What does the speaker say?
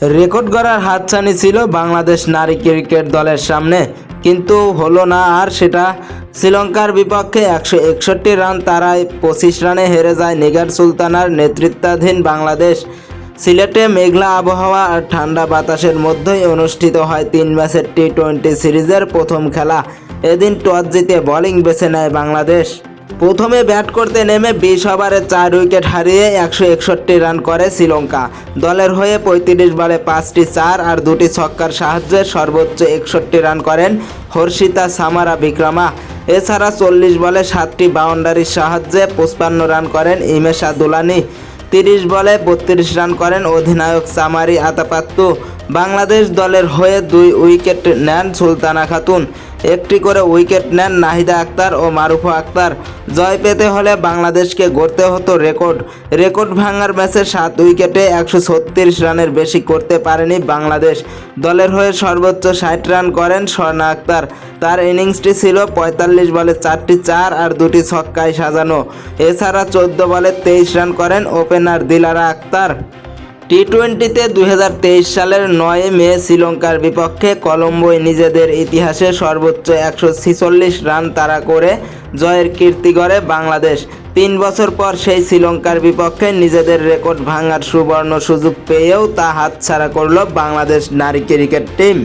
Record গড়ার হাতছানি ছিল বাংলাদেশ নারী ক্রিকেট দলের সামনে, কিন্তু হলো না আর সেটা। শ্রীলঙ্কার বিপক্ষে 161 রান তাড়ায় 25 রানে হেরে যায় নিগার সুলতানার নেতৃত্বাধীন বাংলাদেশ। সিলেটে মেঘলা আবহাওয়া আর ঠান্ডা বাতাসের মধ্যেই অনুষ্ঠিত হয় 3 ম্যাচের টি-20 সিরিজের প্রথম খেলা। এদিন টস জিতে বোলিং বেছে নেয় বাংলাদেশ। প্রথমে ব্যাট করতে নেমে 20 ওভারে 4 উইকেট হারিয়ে 161 রান করে শ্রীলঙ্কা। দলের হয়ে 35 বলে 5টি 4 আর 2টি ছক্কার সাহায্যে সর্বোচ্চ 61 রান করেন হর্ষিতা সামারা বিক্রমা। এছাড়া 40 বলে 7টি বাউন্ডারির সাহায্যে 55 রান করেন ইমেশা দুলানি। 30 বলে 32 রান করেন অধিনায়ক সামারি আতাপাত্তু। বাংলাদেশ দলের হয়ে 2 উইকেট নেন সুলতানা খাতুন, একটি করে উইকেট নেন নাহিদা আক্তার ও মারুফা আক্তার। জয় পেতে হলে বাংলাদেশকে গড়তে হতো রেকর্ড ভাঙার ম্যাচে 7 উইকেটে 136 রানের বেশি করতে পারেনি বাংলাদেশ। দলের হয়ে সর্বোচ্চ 60 রান করেন স্বর্ণা আক্তার। তার ইনিংসটি ছিল 45 বলে 4টি 4 আর 2টি ছক্কায় সাজানো। এছাড়া 14 বলে 23 রান করেন ওপেনার দিলারা আক্তার। টি-20তে 2023 সালের 9 মে শ্রীলঙ্কার বিপক্ষে কলম্বোয় নিজেদের ইতিহাসে সর্বোচ্চ 146 রান তাড়া করে জয়ের কীর্তি গড়ে বাংলাদেশ। 3 বছর পর সেই শ্রীলঙ্কার বিপক্ষে নিজেদের রেকর্ড ভাঙার সুবর্ণ সুযোগ পেয়েও তা হাতছাড়া করল বাংলাদেশ নারী ক্রিকেট টিম।